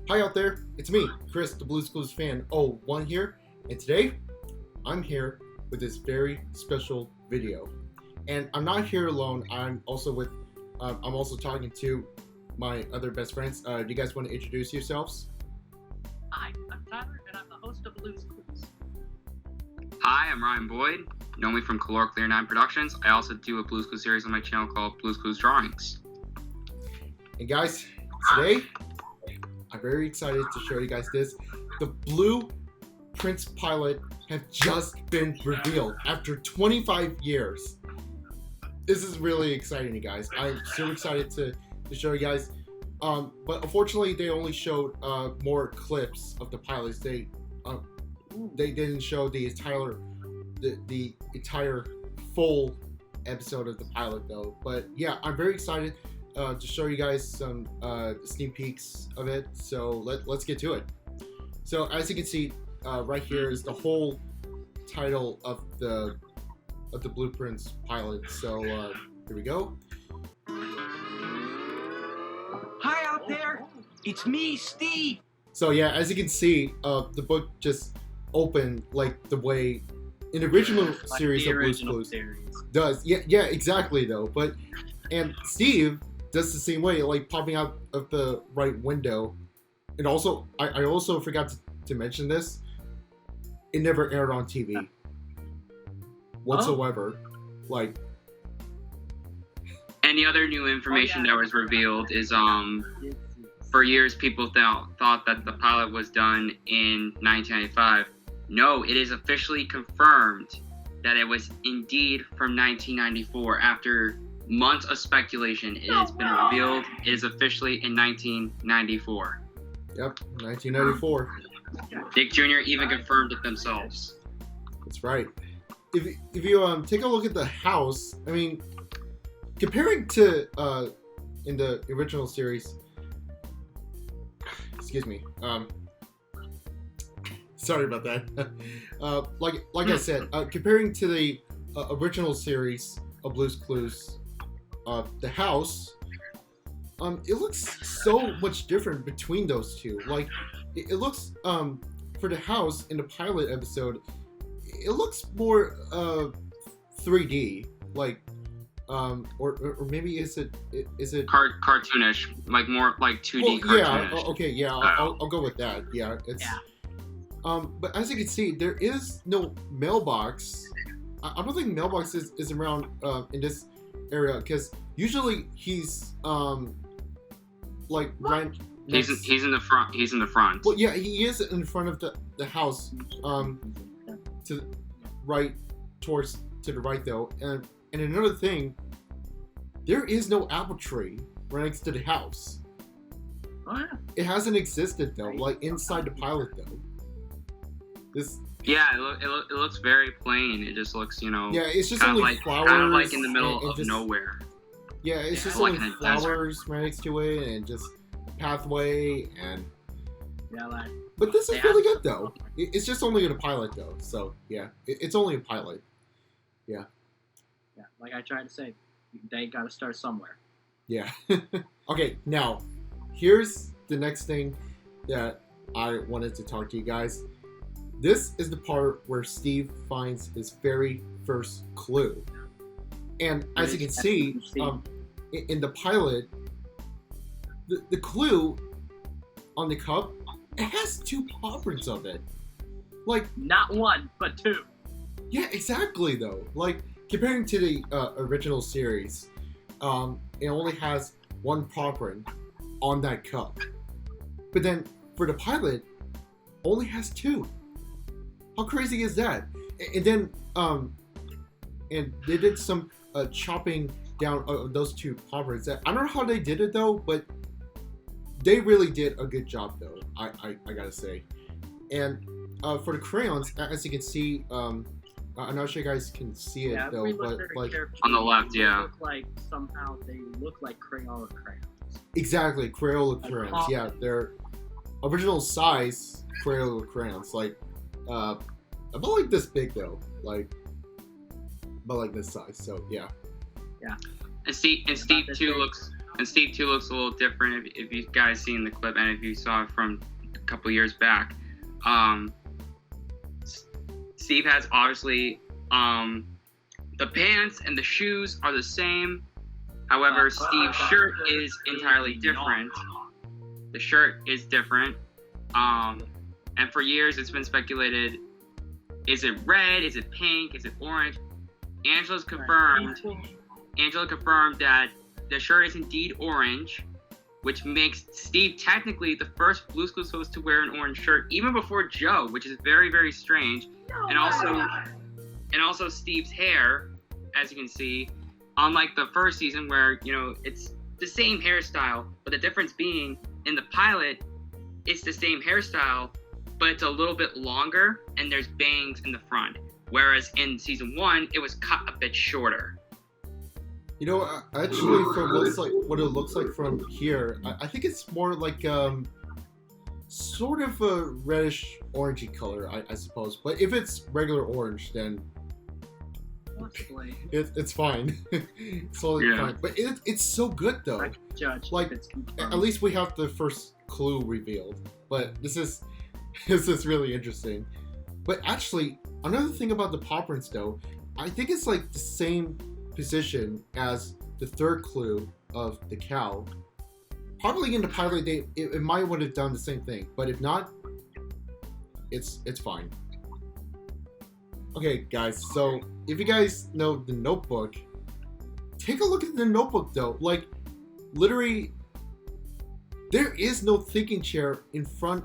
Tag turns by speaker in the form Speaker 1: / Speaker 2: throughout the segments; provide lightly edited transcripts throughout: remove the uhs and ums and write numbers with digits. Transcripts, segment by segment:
Speaker 1: Hi out there, it's me, Chris, the ChristheBlue'sCluesFan01 here, and today, I'm here with this very special video. And I'm not here alone, I'm also talking to my other best friends. Do you guys want to introduce yourselves?
Speaker 2: Hi, I'm Tyler, and I'm the host of Blues Clues.
Speaker 3: Hi, I'm Ryan Boyd. You know me from Caloricleader9 Productions. I also do a Blues Clues series on my channel called Blues Clues Drawings.
Speaker 1: And guys, today, I'm very excited to show you guys this. The Blueprints pilot have just been revealed after 25 years. This is really exciting, you guys. I'm so excited to show you guys. But unfortunately, they only showed more clips of the pilots. They didn't show the entire full episode of the pilot though. But yeah, I'm very excited to show you guys some sneak peeks of it. So let's get to it. So as you can see, right here is the whole title of the Blueprints pilot. So here we go.
Speaker 2: Hi out there, it's me, Steve.
Speaker 1: So yeah, as you can see, the book just opened like the way in the original series of Blues Clues does. Yeah, exactly though. And Steve does the same way, like popping out of the right window. And also, I also forgot to mention this. It never aired on TV whatsoever. Like,
Speaker 3: any other new information that was revealed is for years people thought that the pilot was done in 1995. No, it is officially confirmed that it was indeed from 1994. After months of speculation, it has been revealed. It is officially in 1994.
Speaker 1: Yep, 1994.
Speaker 3: Dick Jr. even confirmed it themselves.
Speaker 1: That's right. If you take a look at the house, I mean, comparing to in the original series, excuse me, sorry about that. Like I said, comparing to the original series of Blues Clues, the house, it looks so much different between those two. Like, it looks for the house in the pilot episode, it looks more 3D, like, or maybe is it
Speaker 3: cartoonish, like more like 2D cartoonish.
Speaker 1: Yeah, okay, yeah, I'll go with that. Yeah, it's but as you can see, there is no mailbox. I don't think mailbox is around in this area, because usually he's like right next...
Speaker 3: he's in the front. He's in the front.
Speaker 1: Well, yeah, he is in front of the house, to right to the right though. And another thing, there is no apple tree right next to the house. It hasn't existed though, like inside the pilot though.
Speaker 3: Yeah, it looks very plain. It just looks,
Speaker 1: yeah, it's just
Speaker 3: kind
Speaker 1: only
Speaker 3: of
Speaker 1: flowers,
Speaker 3: kind of like in the middle of
Speaker 1: just,
Speaker 3: nowhere.
Speaker 1: Yeah, it's just
Speaker 3: like
Speaker 1: only flowers right next to it, and just a pathway, and but this is really good though. It's just only in a pilot though, so yeah, it's only a pilot. Yeah,
Speaker 2: like I tried to say, they gotta start somewhere.
Speaker 1: Yeah. Okay, now here's the next thing that I wanted to talk to you guys. This is the part where Steve finds his very first clue. And as you can see, in the pilot, the clue on the cup, it has 2 paw prints of it. Like,
Speaker 2: not 1, but 2.
Speaker 1: Yeah, exactly though. Like, comparing to the original series, it only has 1 paw print on that cup. But then, for the pilot, only has 2. How crazy is that? And then, and they did some chopping down of those 2 paw prints. I don't know how they did it though, but they really did a good job though, I gotta say. And for the crayons, as you can see, I'm not sure you guys can see it though, but like
Speaker 3: on the left, yeah.
Speaker 2: Look like somehow they look like Crayola crayons.
Speaker 1: Exactly, Crayola crayons. Yeah, they're original size Crayola crayons. Like, about like this big though, like about like this size. So yeah.
Speaker 3: And Steve too looks And Steve too looks a little different if you guys seen the clip and if you saw it from a couple years back. Steve has obviously the pants and the shoes are the same. However, Steve's shirt is entirely different. The shirt is different. And for years it's been speculated, is it red? Is it pink? Is it orange? Angela confirmed that the shirt is indeed orange, which makes Steve technically the first Blue's Clues host to wear an orange shirt, even before Joe, which is very, very strange. And also Steve's hair, as you can see, unlike the first season where, you know, it's the same hairstyle, but the difference being in the pilot, it's the same hairstyle, but it's a little bit longer and there's bangs in the front. Whereas in season 1, it was cut a bit shorter.
Speaker 1: You know, actually, from what it looks like from here, I think it's more like sort of a reddish orangey color, I suppose. But if it's regular orange, then it's fine. It's totally fine. But it's so good though.
Speaker 2: I can judge.
Speaker 1: Like, at least we have the first clue revealed. But this is really interesting. But actually, another thing about the paw prints though, I think it's like the same position as the third clue of the cow. Probably in the pilot, it might would have done the same thing, but if not, it's fine. Okay, guys. So if you guys know the Notebook, take a look at the Notebook though. Like, literally, there is no thinking chair in front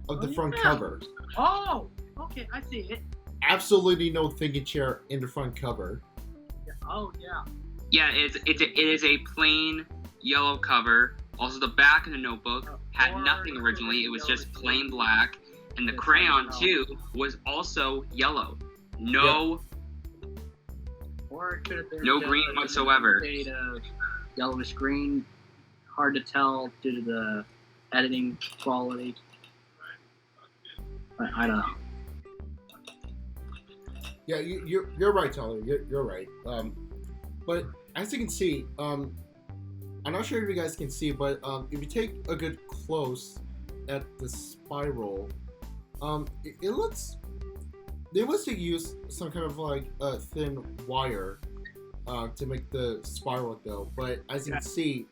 Speaker 1: of the front cover.
Speaker 2: Oh, okay, I see it.
Speaker 1: Absolutely no thinking chair in the front cover.
Speaker 2: Oh yeah.
Speaker 3: Yeah, it is a plain yellow cover. Also, the back of the Notebook had nothing originally. It was just plain black, and the crayon too was also yellow. No green whatsoever.
Speaker 2: Shade of yellowish green. Hard to tell due to the editing quality. But I don't know.
Speaker 1: Yeah, you're right, Tyler. You're right. But as you can see, I'm not sure if you guys can see, but if you take a good close at the spiral, it looks. They must have used some kind of like a thin wire to make the spiral though. But as you can see,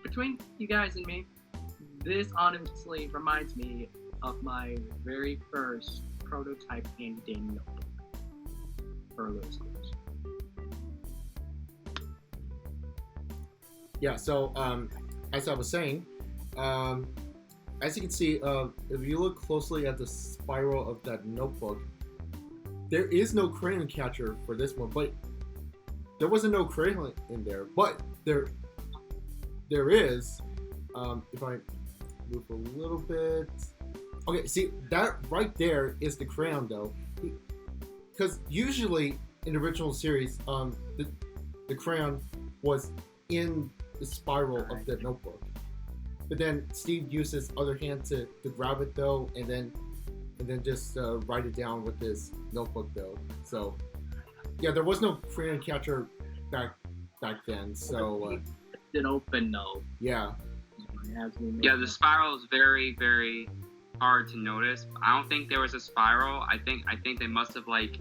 Speaker 2: between you guys and me, this honestly reminds me of my very first prototype hand-in notebook for Blue's Clues.
Speaker 1: Yeah, so as I was saying, as you can see, if you look closely at the spiral of that notebook, there is no crayon catcher for this one, but there wasn't no crayon in there, but there is, if I move a little bit. Okay, see, that right there is the crayon though. Because usually in the original series, the crayon was in the spiral of the notebook. But then Steve used his other hand to grab it though, and then just write it down with his notebook though. So yeah, there was no crayon catcher back then. So
Speaker 2: it didn't open though.
Speaker 1: Yeah.
Speaker 3: Yeah, the spiral is very, very hard to notice. I don't think there was a spiral. I think they must have, like,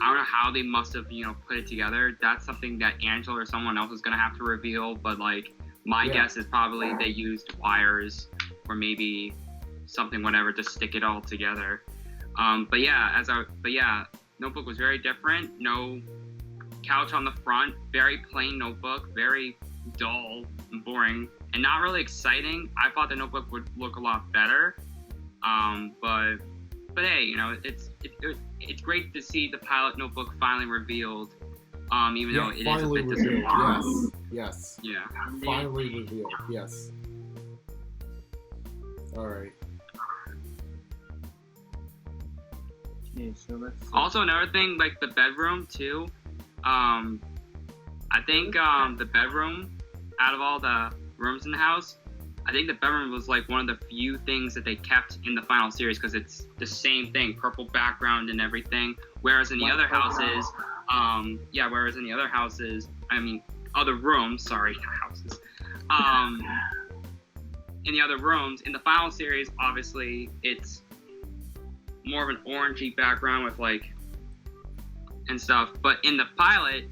Speaker 3: I don't know how they must have, you know, put it together. That's something that Angela or someone else is gonna have to reveal. But like, my guess is probably they used wires or maybe something, whatever, to stick it all together. But yeah, notebook was very different. No couch on the front. Very plain notebook. Very dull and boring, and not really exciting. I thought the notebook would look a lot better. But hey, you know, it's great to see the pilot notebook finally revealed. Even though it is a bit disappointing.
Speaker 1: Yes.
Speaker 3: Yeah.
Speaker 1: Finally revealed. Yes. All right.
Speaker 2: Okay, so let's see.
Speaker 3: Also, another thing, like the bedroom too. I think the bedroom, out of all the rooms in the house, I think the bedroom was like one of the few things that they kept in the final series because it's the same thing, purple background and everything. Whereas in the other houses, Yeah, whereas in the other houses, other rooms, sorry, not houses. In the other rooms, in the final series, obviously, it's more of an orangey background with and stuff. But in the pilot,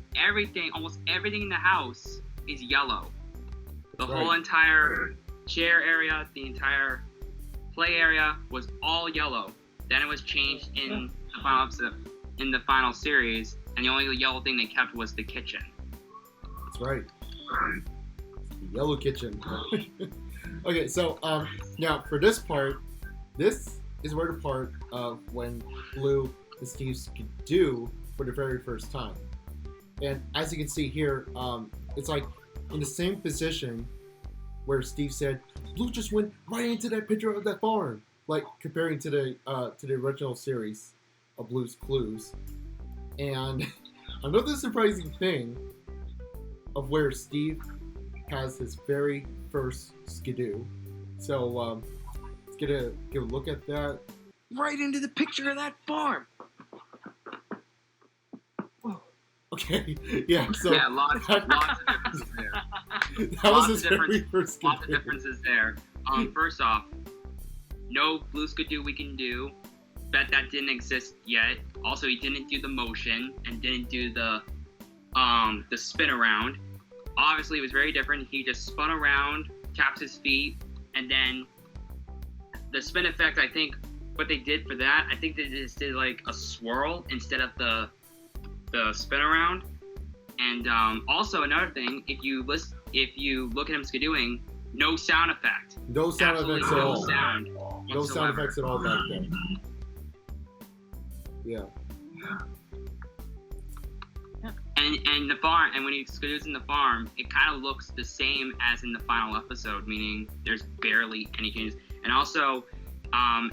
Speaker 3: almost everything in the house is yellow. The whole entire chair area, the entire play area was all yellow. Then it was changed in the final episode, in the final series, and the only yellow thing they kept was the kitchen.
Speaker 1: That's right. The yellow kitchen. Okay, so now for this part, this is where the part of when Blue and Steve do for the very first time. And as you can see here, it's like in the same position where Steve said, Blue just went right into that picture of that farm, like comparing to the original series of Blue's Clues. And another surprising thing of where Steve has his very first skidoo. So let's give a look at that.
Speaker 2: Right into the picture of that farm.
Speaker 1: Okay, yeah. So
Speaker 3: yeah, lots of differences there.
Speaker 1: That was his very first skidoo.
Speaker 3: Lots of differences there. First off, no Blue skidoo we can do. Bet that didn't exist yet. Also, he didn't do the motion and didn't do the spin around. Obviously, it was very different. He just spun around, tapped his feet, and then the spin effect, I think what they did for that, I think they just did like a swirl instead of the spin around. And also another thing, if you look at him skidooing, no sound effect.
Speaker 1: No sound
Speaker 3: Absolutely
Speaker 1: effects at all.
Speaker 3: No
Speaker 1: sound effects at all back then. Yeah.
Speaker 3: And the farm, and when he skidoos in the farm, it kind of looks the same as in the final episode, meaning there's barely any changes. And also,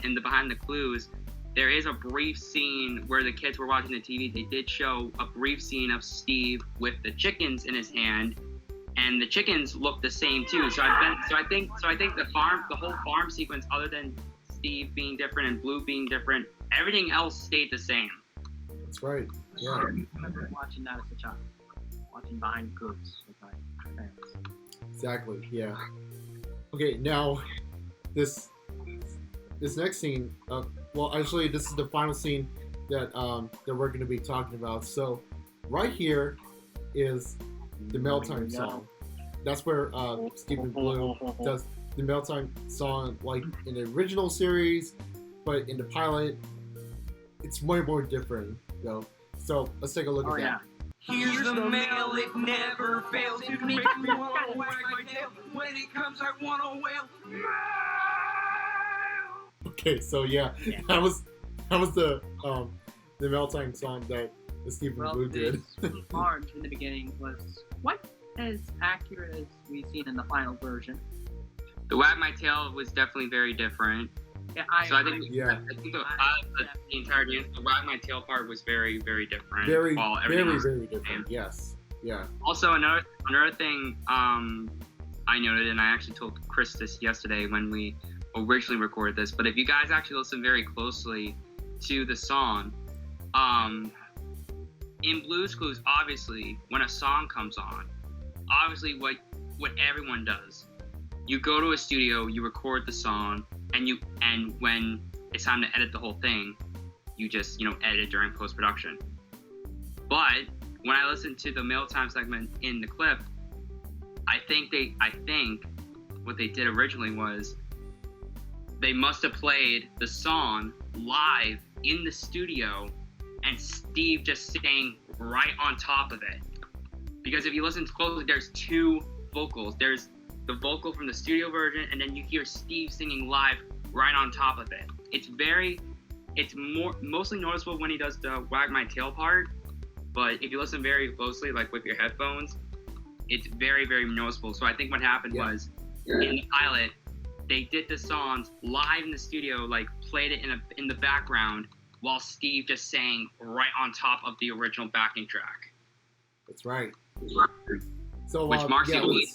Speaker 3: in the Behind the Clues, there is a brief scene where the kids were watching the TV. They did show a brief scene of Steve with the chickens in his hand, and the chickens look the same too. So I think the whole farm sequence, other than Steve being different and Blue being different, everything else stayed the same.
Speaker 1: That's right. Yeah.
Speaker 2: I remember watching that as a child. Watching Behind the Clues with my parents.
Speaker 1: Exactly. Yeah. Okay. Now, this next scene. Well, actually, this is the final scene that we're going to be talking about. So, right here is the Mailtime song. That's where Stephen Blue does the Mailtime song, like in the original series, but in the pilot, it's way more different, though. So let's take a look at that.
Speaker 4: Here's the mail, it never fails to make me want to wag my tail. When it comes, I want to wail.
Speaker 1: Okay, so yeah, that was the Mailtime song that Stephen Blue did.
Speaker 2: The farm in the beginning was quite as accurate as we've seen in the final version.
Speaker 3: The Wag My Tail was definitely very different.
Speaker 2: Yeah,
Speaker 3: I think the entire dance, the Wag My Tail part was very, very different.
Speaker 1: Very different. Yes. Yeah.
Speaker 3: Also, another thing I noted, and I actually told Chris this yesterday when we originally recorded this, but if you guys actually listen very closely to the song, in Blue's Clues, obviously, when a song comes on, obviously what everyone does, you go to a studio, you record the song, and when it's time to edit the whole thing, you just, edit it during post-production. But when I listened to the Mailtime segment in the clip, I think what they did originally was they must have played the song live in the studio and Steve just staying right on top of it. Because if you listen closely, there's two vocals. There's the vocal from the studio version, and then you hear Steve singing live right on top of it. It's mostly noticeable when he does the Wag My Tail part, but if you listen very closely, like with your headphones, it's very, very noticeable. So I think what happened was, in the pilot, they did the songs live in the studio, like played it in the background, while Steve just sang right on top of the original backing track.
Speaker 1: That's right. So,
Speaker 3: which marks the only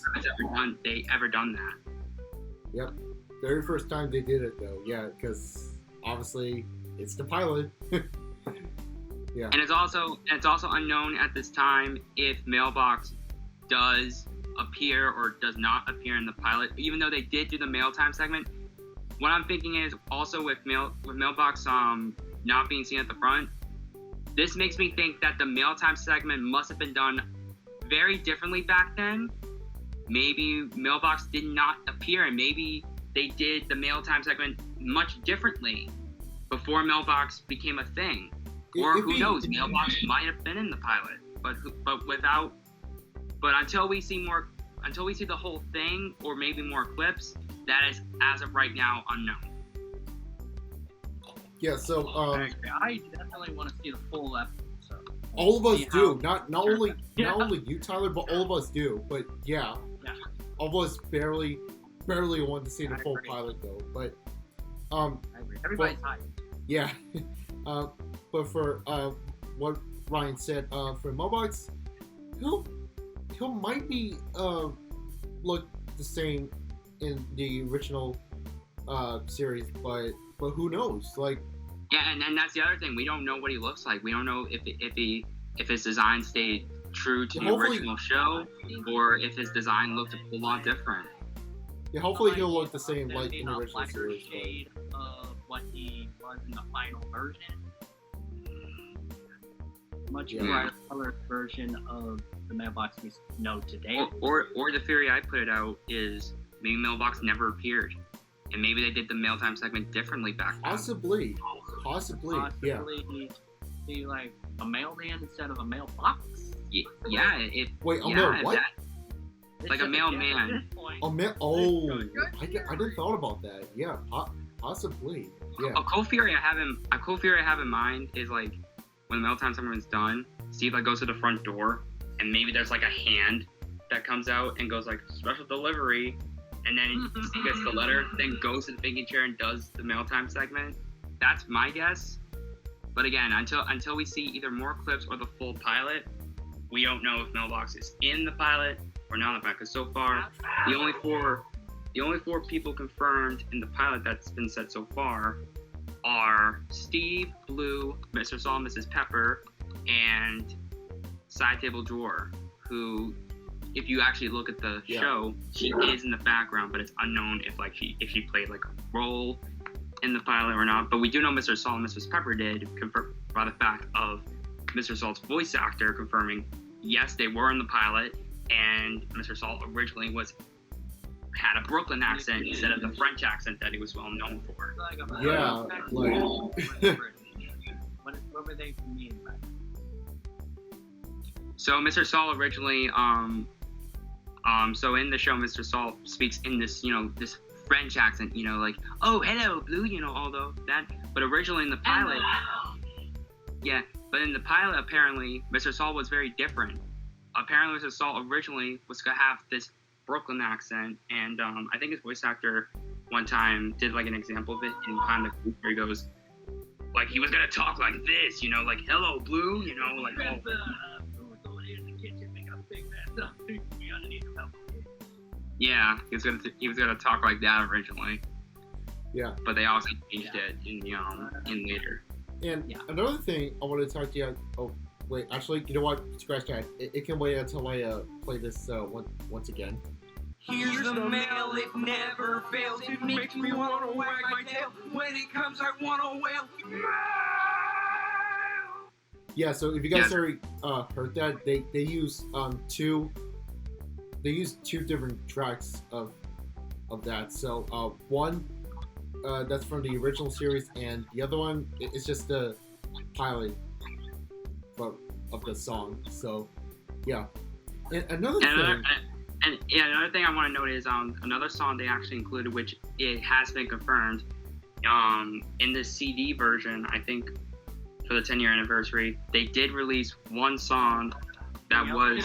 Speaker 3: time they ever done that.
Speaker 1: Yep. Very first time they did it, though. Yeah, because obviously it's the pilot. Yeah.
Speaker 3: And it's also unknown at this time if Mailbox does appear or does not appear in the pilot, even though they did do the mail time segment. What I'm thinking is also with Mailbox not being seen at the front, this makes me think that the mail time segment must have been done very differently back then. Maybe Mailbox did not appear, and maybe they did the mail time segment much differently before Mailbox became a thing. Or who knows, Mailbox might have been in the pilot, but until we see the whole thing, or maybe more clips, that is, as of right now, unknown.
Speaker 1: Yeah, so
Speaker 2: I definitely want to see the full episode.
Speaker 1: all of us
Speaker 2: See
Speaker 1: do.
Speaker 2: how-
Speaker 1: Not only you, Tyler, but all of us do. But yeah. All of us barely want to see the full pilot though. But
Speaker 2: I agree. Everybody's hyped.
Speaker 1: yeah. But for what Ryan said, for Mailbox, he'll might be look the same in the original series, but who knows? Like,
Speaker 3: yeah, and that's the other thing. We don't know what he looks like. We don't know if his design stayed true to the original show, or if his design looked a whole lot different.
Speaker 1: yeah, hopefully he'll look the same like
Speaker 2: Being
Speaker 1: in the
Speaker 2: a
Speaker 1: original
Speaker 2: lighter
Speaker 1: series.
Speaker 2: shade of what he was in the final version. Much brighter colored version of the Mailbox we know today.
Speaker 3: Or the theory I put it out is maybe Mailbox never appeared, and maybe they did the mail time segment differently back then.
Speaker 1: Possibly, yeah.
Speaker 2: Be like a mailman instead of a mailbox.
Speaker 3: Yeah,
Speaker 1: Wait, a
Speaker 3: yeah,
Speaker 1: mail what?
Speaker 3: Like a mailman.
Speaker 1: A mail? Oh, I didn't thought about that. Yeah, possibly. Yeah.
Speaker 3: A cool theory I have in mind is like when the mail time segment's done, Steve like goes to the front door, and maybe there's like a hand that comes out and goes like special delivery, and then Steve gets the letter, then goes to the banking chair and does the mail time segment. That's my guess. But again, until we see either more clips or the full pilot, we don't know if Mailbox is in the pilot or not in the pilot. Because so far, the only four people confirmed in the pilot that's been said so far are Steve, Blue, Mr. Saul, Mrs. Pepper, and Side Table Drawer, who, if you actually look at the show, she is in the background, but it's unknown if she played like a role in the pilot or not. But we do know Mr. Saul and Mrs. Pepper did, confirm by the fact of Mr. Saul's voice actor confirming yes, they were in the pilot, and Mr. Saul originally had a Brooklyn accent instead of the French accent that he was well known for.
Speaker 1: Yeah, like
Speaker 2: what were they mean by that?
Speaker 3: So Mr. Saul originally, so in the show, Mr. Saul speaks in this, this French accent, like, oh, hello, Blue, although that, but originally in the pilot, but in the pilot, apparently, Mr. Saul was very different. Apparently, Mr. Saul originally was going to have this Brooklyn accent, and I think his voice actor one time did like an example of it in Behind the Coop, where he goes, like, he was going to talk like this, like, hello, Blue, like, oh. Yeah, he was gonna talk like that originally.
Speaker 1: Yeah.
Speaker 3: But they also changed it in later.
Speaker 1: And another thing I want to talk to you. Oh, wait. Actually, you know what? Scratch that. It can wait until I play this once again.
Speaker 4: Here's the mail, it never fails. It makes me want to wag my tail. When it comes, I want to wail.
Speaker 1: Yeah. So if you guys already heard that, they use two different tracks of that. So one that's from the original series, and the other one is just the pilot of the song. So yeah. And another thing
Speaker 3: I want to note is another song they actually included, which it has been confirmed in the CD version. I think for the 10-year anniversary, they did release one song that was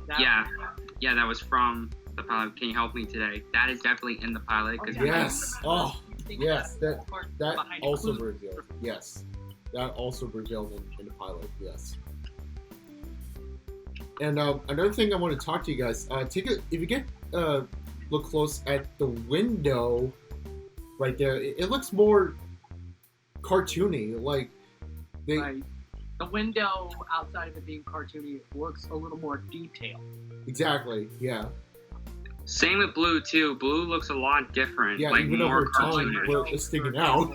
Speaker 3: that was from the pilot. Can You Help Me Today? That is definitely in the pilot.
Speaker 1: Yes. Oh, yes. That also revealed. Yes. That also revealed in the pilot. Yes. And another thing I want to talk to you guys. If you get look close at the window, right there, it looks more cartoony. Like
Speaker 2: the window outside of it being cartoony looks a little more detailed.
Speaker 1: Exactly. Yeah.
Speaker 3: Same with Blue too. Blue looks a lot different.
Speaker 1: Yeah.
Speaker 3: Like
Speaker 1: Even though
Speaker 3: more
Speaker 1: her tongue
Speaker 3: cartoonish.
Speaker 1: was sticking out.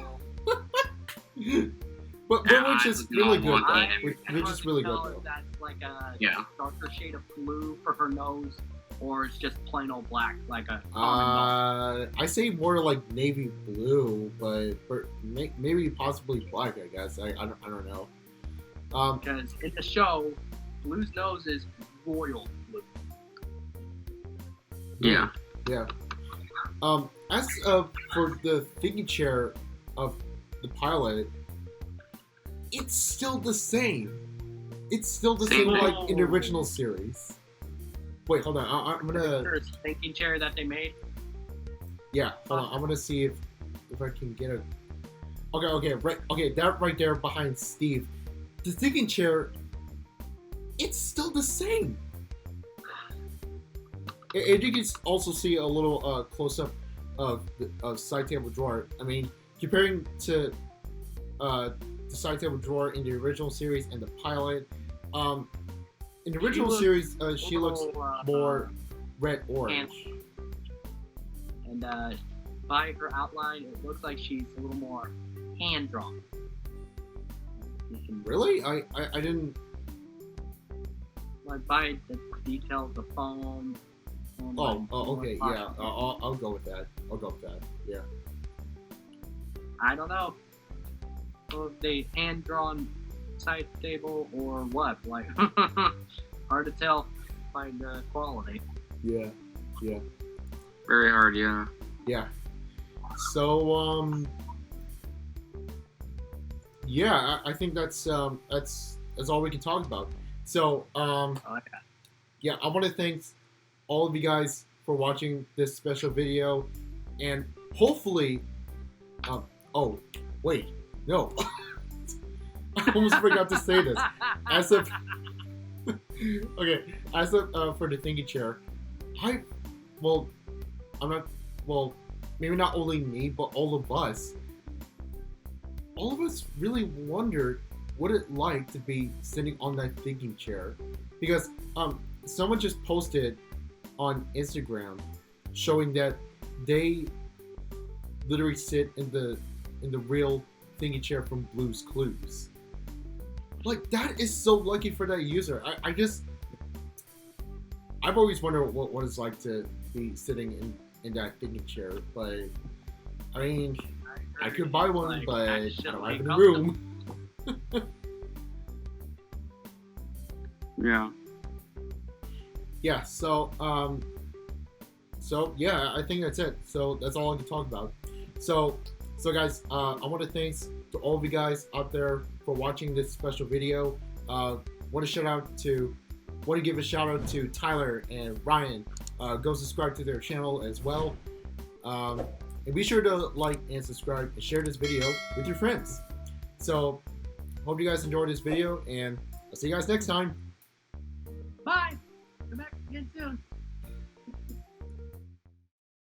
Speaker 1: But which is
Speaker 3: I
Speaker 1: really
Speaker 3: don't
Speaker 1: good
Speaker 3: want
Speaker 1: though.
Speaker 3: that.
Speaker 1: Which is really good
Speaker 2: Tell
Speaker 1: though.
Speaker 2: if that's like a
Speaker 3: Yeah.
Speaker 2: darker shade of blue for her nose, or it's just plain old black, like a common nose.
Speaker 1: I say more like navy blue, but maybe possibly black. I guess I don't know.
Speaker 2: Because in the show, Blue's nose is royal blue.
Speaker 3: Yeah.
Speaker 1: Yeah. As for the thinking chair of the pilot, it's still the same. It's still the same like in the original series. Wait, hold on. I'm gonna.
Speaker 2: It's a thinking chair that they made.
Speaker 1: Yeah, hold on. I'm gonna see if I can get a. Okay, right. Okay, that right there behind Steve, the thinking chair. It's still the same. And you can also see a little close up of the side table drawer. I mean, comparing to the side table drawer in the original series and the pilot. In the original series, she looks more red orange.
Speaker 2: And by her outline, it looks like she's a little more hand drawn.
Speaker 1: Really? I didn't.
Speaker 2: Like by the detail of the foam.
Speaker 1: Oh, okay, yeah. I'll go with that. Yeah.
Speaker 2: I don't know. So if they hand drawn side table or what? Like, hard to tell by the quality.
Speaker 1: Yeah.
Speaker 3: Very hard. Yeah.
Speaker 1: Yeah. So yeah, I think that's all we can talk about. So yeah, I want to thank all of you guys for watching this special video, and hopefully, oh wait, no, I almost forgot to say this. As of for the thinking chair, maybe not only me, but all of us really wondered what it like to be sitting on that thinking chair, because someone just posted on Instagram showing that they literally sit in the real thinking chair from Blue's Clues. Like, that is so lucky for that user. I've always wondered what it's like to be sitting in that thinking chair, but I mean, I could buy one, but I don't have any room.
Speaker 3: Yeah.
Speaker 1: Yeah, so yeah, I think that's it. So that's all I can talk about. So guys, I want to thanks to all of you guys out there for watching this special video. Want to give a shout out to Tyler and Ryan. Go subscribe to their channel as well. And be sure to like and subscribe and share this video with your friends. So hope you guys enjoyed this video, and I'll see you guys next time.
Speaker 2: Bye! Come back again soon.